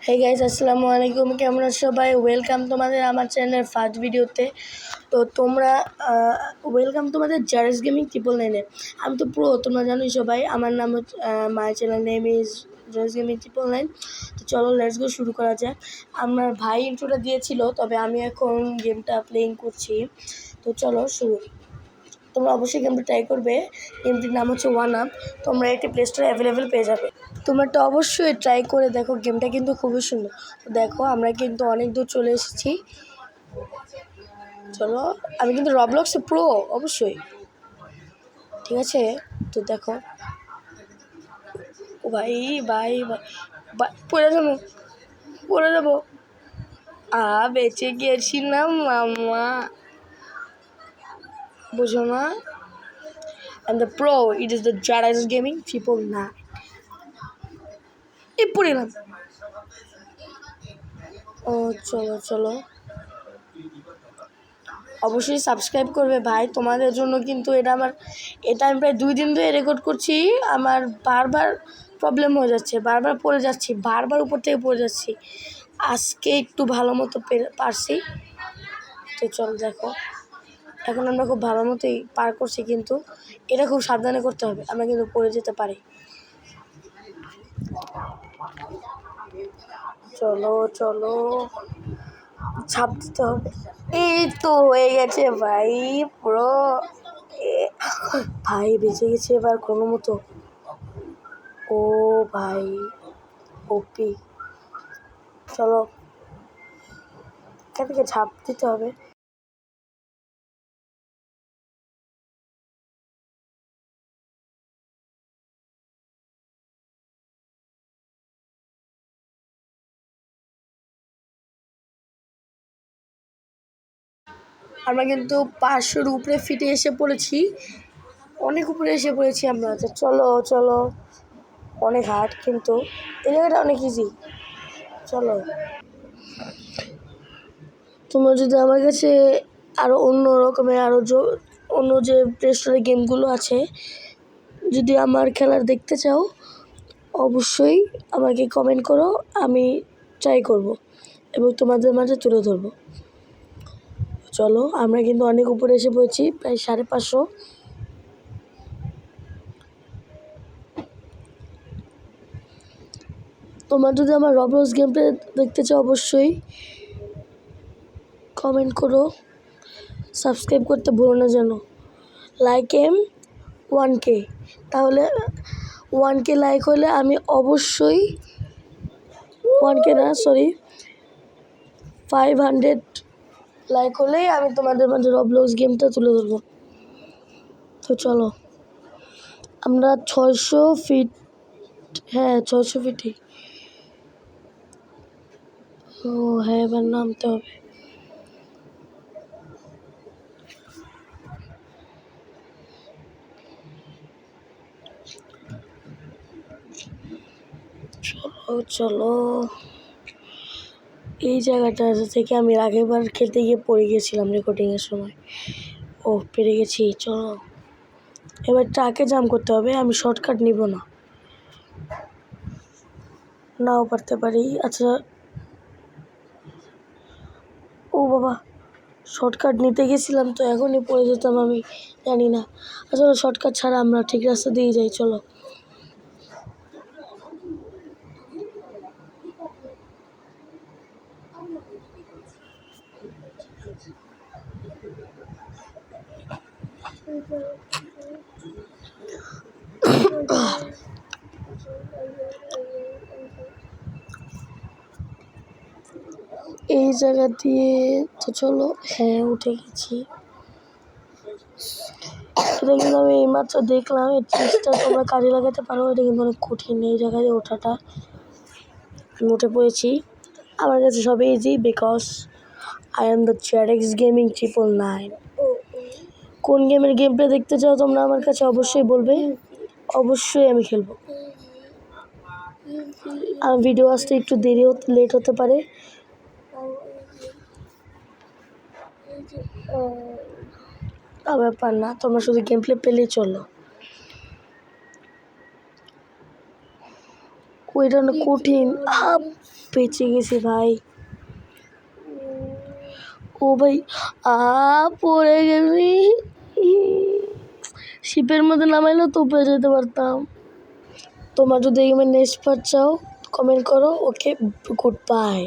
Hey guys, আসসালামু আলাইকুম। কেমন আছো সবাই? ওয়েলকাম তোমাদের আমার চ্যানেলের ফার্স্ট ভিডিওতে। তো তোমরা ওয়েলকাম তোমাদের জারেস গেমিং 999-এ। আমি তো পুরো তোমরা জানোই সবাই, আমার নাম হচ্ছে my channel name is Jares gaming 999। তো চলো লেটস গো, শুরু করা যাক। আমার ভাই ইন্ট্রোটা দিয়েছিল, তবে আমি এখন গেমটা প্লেইং করছি। তো চলো শুরু। তোমরা অবশ্যই গেমটা ট্রাই করবে। গেমটির নাম হচ্ছে ওয়ান আপ। তোমরা এটি প্লে স্টোরে অ্যাভেলেবেল পেয়ে যাবে। তোমরা তো অবশ্যই ট্রাই করে দেখো, গেমটা কিন্তু খুবই সুন্দর। তো দেখো, আমরা কিন্তু অনেক দূর চলে এসেছি। চলো, আমি কিন্তু রবলক্সে প্রো, অবশ্যই। ঠিক আছে, তো দেখো। ও ভাই ভাই ভাই, পড়ে যাবো। বেঁচে গিয়েছিলাম মামা, বুঝো না? And the pro, it is the Jada's Gaming 999. পড়ে এলাম। ও চলো চলো, অবশ্যই সাবস্ক্রাইব করবে ভাই, তোমাদের জন্য কিন্তু এটা আমি প্রায় 2 দিন ধরে রেকর্ড করছি। আমার বারবার প্রবলেম হয়ে যাচ্ছে, বারবার পড়ে যাচ্ছি, বারবার উপর থেকে পড়ে যাচ্ছি। আজকে একটু ভালো মতো পারছি। তো চল দেখো, এখন আমরা খুব ভালো মতোই পার করছি, কিন্তু এটা খুব সাবধানে করতে হবে, আমরা কিন্তু পড়ে যেতে পারি। চলো চলো, ছাপ দিতে হবে। এই তো হয়ে গেছে ভাই, পুরো ভাই বেঁচে গেছে এবার কোনো মতো। ও ভাই, ওপি। চলো, এখান থেকে ঝাঁপ দিতে হবে। আমরা কিন্তু 500-র উপরে ফিটে এসে পড়েছি, অনেক উপরে এসে পড়েছি আমরা। তো চলো চলো, অনেক হার্ড, কিন্তু এই জায়গাটা অনেক ইজি। চলো, তোমরা যদি আমার কাছে আরও অন্য রকমের অন্য যে প্লে স্টোরে গেমগুলো আছে, যদি আমার খেলার দেখতে চাও, অবশ্যই আমাকে কমেন্ট করো, আমি ট্রাই করব এবং তোমাদের মাঝে তুলে ধরবো। চলো, আমরা কিন্তু অনেক উপরে এসে পড়েছি, প্রায় 550। তোমরা যদি আমার রবলক্স গেম প্লে দেখতে চাও, অবশ্যই কমেন্ট করো, সাবস্ক্রাইব করতে ভুলো না যেন। লাইক 1K, তাহলে 1K লাইক হলে আমি অবশ্যই 1K না, সরি, 500 লাইক হলেই আমি তোমাদের মাঝে রবলক্স গেমটা তুলে ধরবো। তো চলো, আমরা 600 ফিট, হ্যাঁ 600 ফিটই। ও হ্যাঁ, এবার নামতে হবে। চলো চলো, এই জায়গাটা থেকে আমি আগেরবার খেলতে গিয়ে পড়ে গিয়েছিলাম রেকর্ডিংয়ের সময়। ও পেরে গেছি। চলো, এবার ট্রাকে জাম করতে হবে, আমি শর্টকাট নিব না, নাও পারতে পারি। আচ্ছা, ও বাবা, শর্টকাট নিতে গেছিলাম তো এখনই পড়ে যেতাম, আমি জানি না। আসলে শর্টকাট ছাড়া আমরা ঠিক রাস্তা দিয়ে যাই। চলো, এই জায়গা দিয়ে তো চলো। হ্যাঁ, উঠে গেছি। এটা কিন্তু আমি এইমাত্র দেখলাম, এই ট্রিক্সটা তোমরা কাজে লাগাতে পারো, এটা কিন্তু অনেক কঠিন এই জায়গায় ওঠাটা। আমি উঠে পড়েছি, আমার কাছে সবই easy, because I am the Jada's Gaming 999। কোন গেমের গেম প্লে দেখতে চাও তোমরা আমার কাছে অবশ্যই বলবে, অবশ্যই আমি খেলবো। আমার ভিডিও আসতে একটু লেট হতে পারে। ব্যাপার না, তোমরা শুধু গেম প্লে পেলেই চলো। ওইটা অনেক কঠিন। বেঁচে গেছি ভাই। ও ভাই পড়ে গেছি। শিপের মধ্যে নামাইলেও তো উপরে যেতে পারতাম। তোমরা যদি এই গেমের নেক্সট পার্ট চাও কমেন্ট করো। ওকে, গুড বাই।